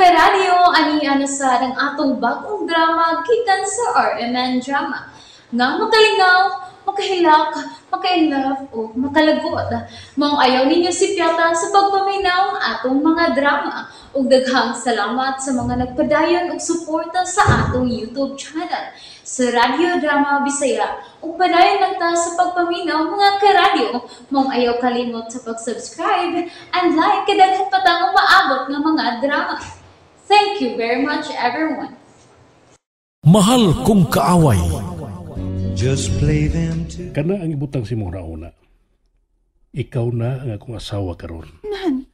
karadyo, ani sa ng atong bagong drama gikan sa RMN Drama. Nga makalingaw, makahilak, maka-inlove, o makalagot. Maong ayaw ninyo si Piata sa pagpaminaw ang atong mga drama. Ug daghang salamat sa mga nagpadayon ug suporta sa atong YouTube channel sa Radio Drama Bisaya. Ug padayon lang ta sa pagpaminaw mga karadyo. Maong ayaw kalimot sa pag-subscribe and like kadaghan pa tang maabot nga mga drama. Thank you very much, everyone. Mahal kong kaaway. Just play them to... Kana ang ibutang si mong rauna. Ikaw na ang akong asawa karon. Nan,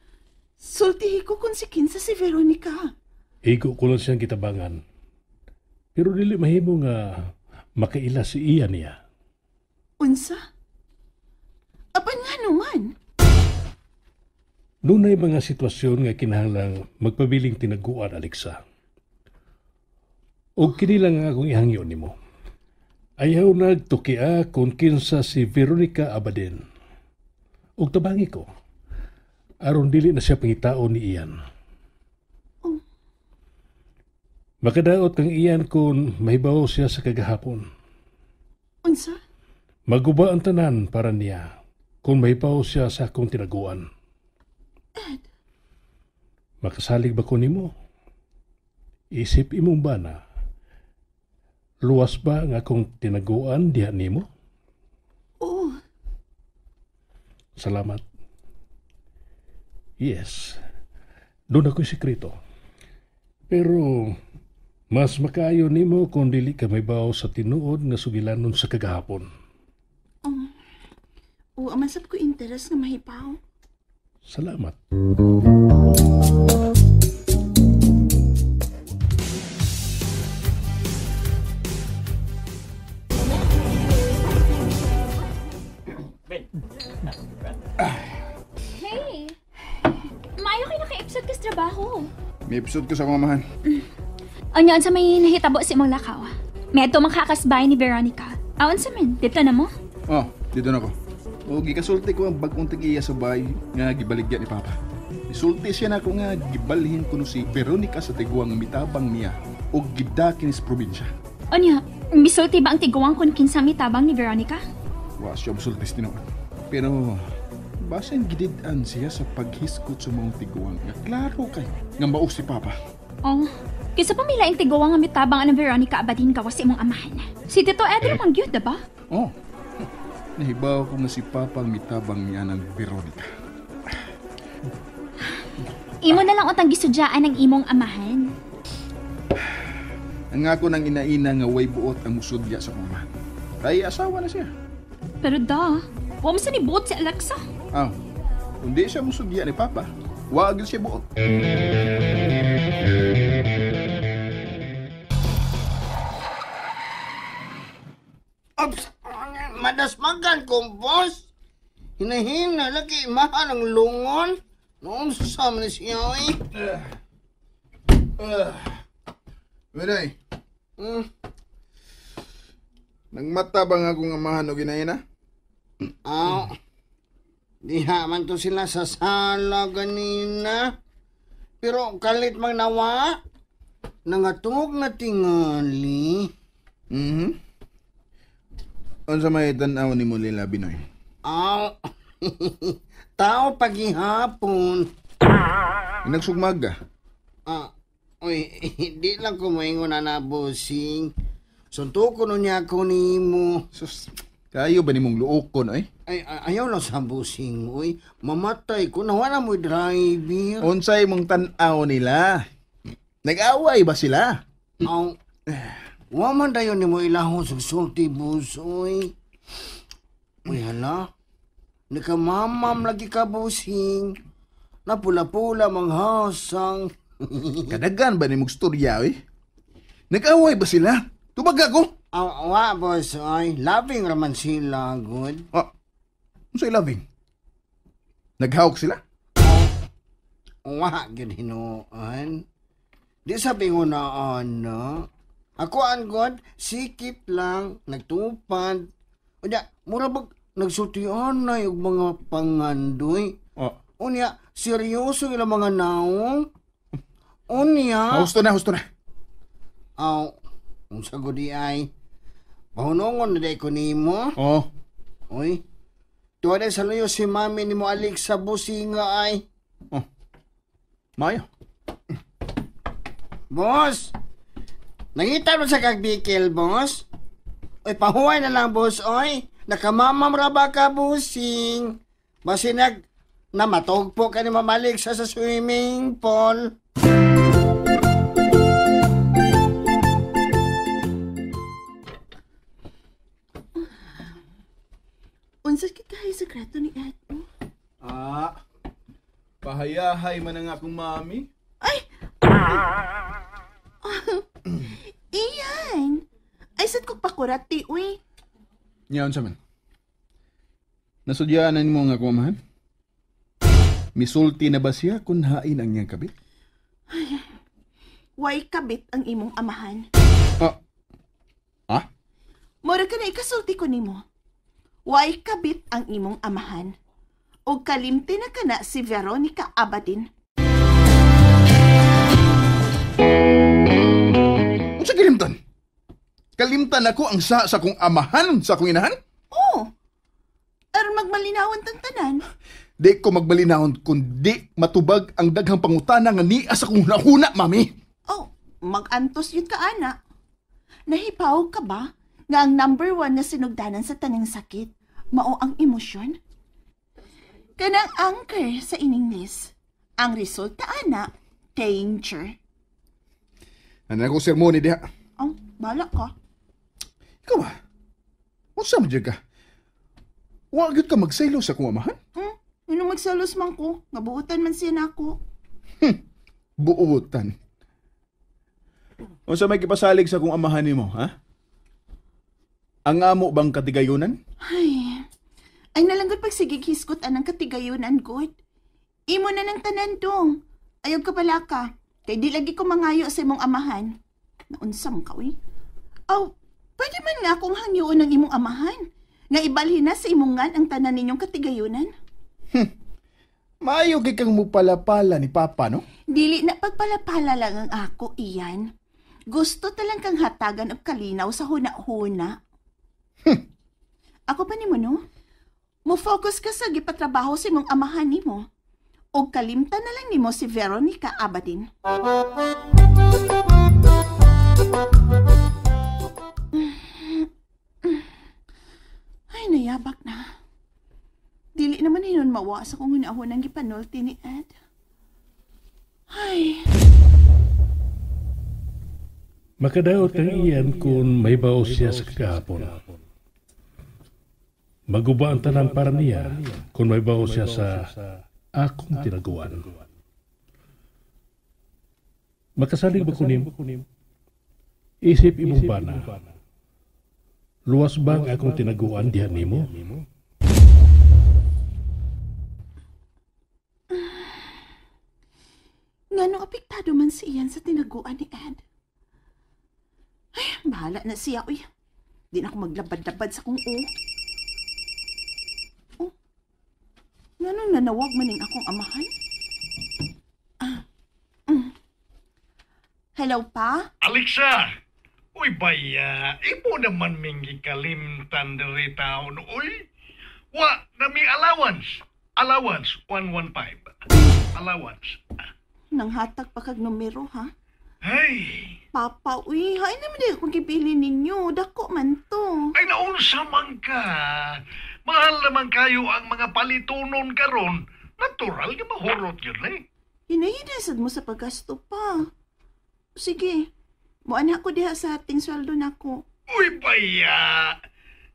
sultihi ko kung si Kinsa si Veronica. Igo ko lang siyang kitabangan. Pero dili mahimo nga makaila si iya niya. Unsa? Apan nga naman. Doon ay mga sitwasyon nga kinahanglang magpabiling tinaguan, Alexa. O kinilang nga akong ihangyo nimo. Ayaw nagtukia kung kinsa si Veronica Abadin. Ug tabangi ko, aron dili na siya pangitao ni Ian. Oh. Makadaot kang Ian kung mahibaw siya sa kagahapon. Unsa? Maguba ang tanan para niya kung mahibaw siya sa akong tinaguan. Ed? Makasalig ba ko nimo? Isip imong ba na? Luwas ba nga akong tinaguan diha nimo? Oh. Salamat. Yes. Doon ako'y sekreto. Pero mas makaayo nimo kung dili ka mahibaw sa tinuod nga sugilanon sa kagahapon. Oh, amasap ko interes nga mahipaw. Salamat. Hey! Maayo kayo naka-episode ka sa trabaho. May episode ko sa mamahan. Anya, sa may nahitabo si mong lakaw. May ato makakasbay ni Veronica. Awan sa min, dito na mo? Oh, dito na ko. O, gikasulti ko ang bagong tagiya sa bahay nga gibaligya ni Papa. Isulti siya na ako nga gibalhin ko no si Veronica sa tiguang mitabang niya o gidakin sa probinsya. Anya, misulti ba ang tiguang kung kinsang mitabang ni Veronica? Wa siya musultis tinoon. Pero, basen gididan siya sa paghiskot sa mga tiguang nga klaro kay nga mao si Papa. Oh, kisa pa milaing tiguang nga mitabang ang Veronica Abadin kawas imong amahan. Si Tito Edro mang gyud, ba? Oh, nahibaw ko nga si Papa ang mitabang niya ng Veronica. Imo na lang utang gisudyaan ng imong amahan. Ang ako nang inaina nga way buot ang musudya sa mama. Kaya asawa na siya. Pero da, wa mo sa nibuot si Alexa. Ah, kundi siya musudya ni Papa, wag siya buot. Ops! Madasmagan ko, boss! Hinahina lagi mahal ang lungon. Noon sasama na siya, eh. Miray, nagmata ba nga akong amahan o ginahina? Diha man to sila sa sala ganina. Pero kalit mang nawa, nangatog na tingali. Ano sa may tanaw ni mo Lila Binoy? Tao paghihapon. Nagsugmag ka? Di lang ko maingon na nabosing. Suntuko nun niya ako ni mo. Sus, kayo ba ni mong luokon, ay? Ayaw lang sa busing, uy. Mamatay ko, nawala mo driver. Unsay mong tanaw nila? Nag-away ba sila? Waman dayon ni mo ilahon sa sulti busoy. Uy, hala. Nakamamam lagi ka busing. Napula-pula manghasang. Kadagan ba ni mong storya, eh? Nag-away ba sila? Tubag ako? Wa, boss, ay. Loving raman sila, good. Unsay loving? Naghawak sila? Wa, good hinuan. Di sabi ko na, ako ang god, sikip lang, nagtupad. O diya, mura bag, nagsutian na yung mga pangandoy. Unya, seryoso ilang mga naong. Unya. Husto na, husto na. Aw, kung sa gudi ay, pahunongon na day ko nimo. Oh, Uy, tuwa na sa luyo si mami ni mo alik sa businga ay. Mayo. Boss, nangita mo sa kagbikil, boss? Uy, pahuway na lang, boss, oy. Nakamamam ra ba ka, busing? Basinag, namatog po ka ni mamalik sa swimming pool. Unsa kita hay sekreto ni Edo? Pahayahay man ang akong mami. Iyan! Ay, sad ko pakurati, uy. Nyaon sa man. Nasudyaan na mo nga kumahan? Misulti na ba siya kung hain ang niyang kabit? Way kabit ang imong amahan. Mora ka na ikasulti ko nimo. Way kabit ang imong amahan. O kalimti na kana si Veronica Abadin. Ano sa kalimtan? Kalimtan ako ang sa kong amahan sa kong inahan? Oo. Aron magmalinawan tang tanan. Di ko magbalinahon kundi matubag ang daghang pangutana nga niya sa kong hunahuna, mami. Oh, mag-antos yun ka, ana. Nahipaw ka ba nga ang number 1 na sinugdanan sa tanang sakit, mao ang emosyon? Kanang anchor sa ining list. Ang resulta, ana, danger. Ano akong sermoni diha? Oh, bala ka. Ikaw ba? Unsa man dyan ka? Wagad ka magsaylo sa kong amahan? Ano magsalos man ko? Ngabuutan man siya na ako. Buutan. Unsa may kipasalig sa kong amahan nimo, ha? Ang amo bang katigayunan? Ay nalanggot pagsigig hiskot anang katigayunan, good. Imo na ng tanan dong. Ayog ka pala ka. Kay di lagi ko mangayo sa imong amahan. Naunsam ka, uy. Oh, pwede man nga akong hangyoon ng imong amahan. Nga ibalhin na sa imongan ang tanan ninyong katigayunan. Maayo kay kang mupalapala ni Papa, no? Dili na pagpalapala lang ang ako, iyan. Gusto talang kang hatagan og kalinaw sa huna-huna. Ako pa nimo, no? Mo-focus ka sa gipatrabaho sa imong amahan nimo. O kalimtan na lang nimo si Veronica Abadin. Ay, nayabak na. Dili naman hinon mawa sa kung hunahon ang gipanulti ni Ed. Ay. Makadaot ang iyan kung may baos siya sa kagahapon. Maguba ang tanan para niya kung may baos siya sa akong tinaguan. Makasalig ba kunim? Isip imong bana. Luwas bang akong tinaguan dihan nimo? Ngano apektado man si Ian sa tinaguan ni Ed? Ay, bahala na siya, uy. Di na ako maglabad-labad sa kung Ngano nanawag maning akong amahan? Hello, Pa? Alexa! Uy, baya, imo naman mingi kalimtan diri taon, uy. Wa, nami allowance. Allowance, 115. Allowance. Nanghatag pa kag numero, ha? Hey! Papa, uy, hay naman din kung kipili ninyo. Dako man to. Ay, naunsa man ka. Mahal naman kayo ang mga palitunon karon. Natural nga mahurot yun, eh. Hinahidasad mo sa paggasto pa. Sige, muan ako diha sa ating sweldo nako. Uy, baya!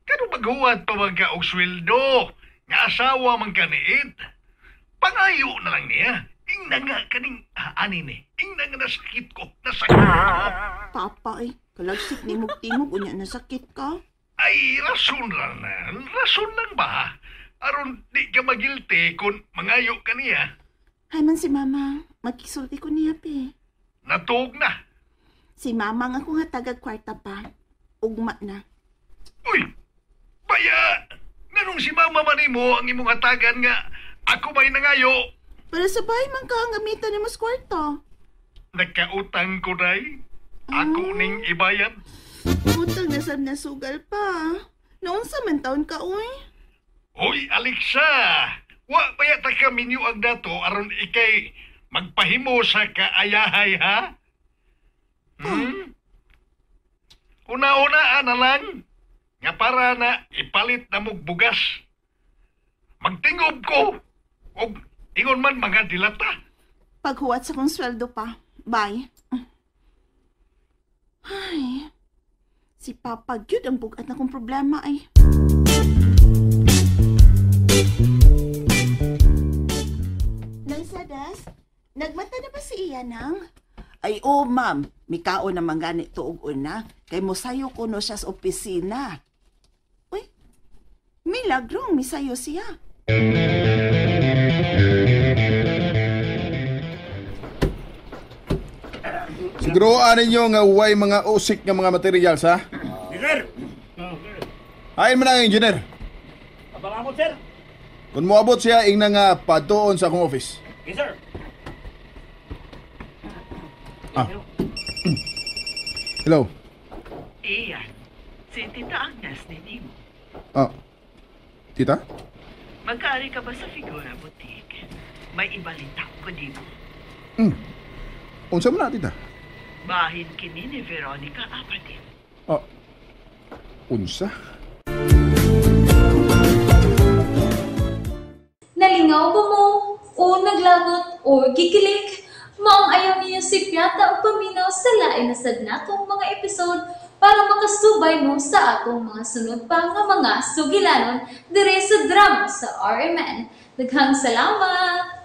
Kano maghuwat pa man ka og sweldo? Nga asawa man ka ni Ed. Pangayo na lang niya. Ingna nga kaning ani ni. Ingna nga nasakit ko. Nasakit ko. Papa, kalagsik ni mong tingog, unya nasakit ka. Ay, rason lang na. Rason lang ba? Aron di ka magilty kung mangayo ka niya. Hay man si Mama, magkisulti ko niya, pe. Natug na. Si Mama nga kung hatagag kwarta pa. Ugma na. Uy! Baya! Ganong si Mama manimo ang imong hatagan nga ako may nangayo. Para sa bahay man ka ang gamitan ni mas kwarta. nagkautang ko day. Ako ning ibayad. Utang na sab nasugal pa. Noon sa man taon ka, uy. Hoy, Alexa! Wa baya ta ka minyo ang dato aron ikay magpahimo sa kaayahay, ha? Una-una na lang. Nga para na ipalit na mong bugas. Magtingob ko. O ingon man mga dilata. Paghuwat sa kong sweldo pa. Bye. Ay, si Papa Gyud ang bugat na kong problema ay. Lansadas, nagmata na ba si Iyan nang? Ay, ma'am. Mikao naman ganit tuog una. Kay mosayo ko no siya sa opisina. Uy, milagrong misayo siya. Siguruan ninyo nga way mga usik nga mga materials, ha? Sir! Hain mo na ang engineer. Abang sir? Kung moabot siya, ing na nga padoon sa akong office. Yes, sir. Hello. Iyan, si Tita Agnes ni mo. Tita? Magkaari ka ba sa Figura Boutique? May ibalita ko di mo. Unsa mo na, tita? Bahin kini ni Veronica Abadin. Unsa? Nalingaw ba mo? O naglagot? O gikilig? Maong ayaw niyo si Piata o paminaw sa lain na sad natong mga episode para makasubay mo sa atong mga sunod pa nga mga sugilanon dire sa drama sa RMN. Daghang salamat!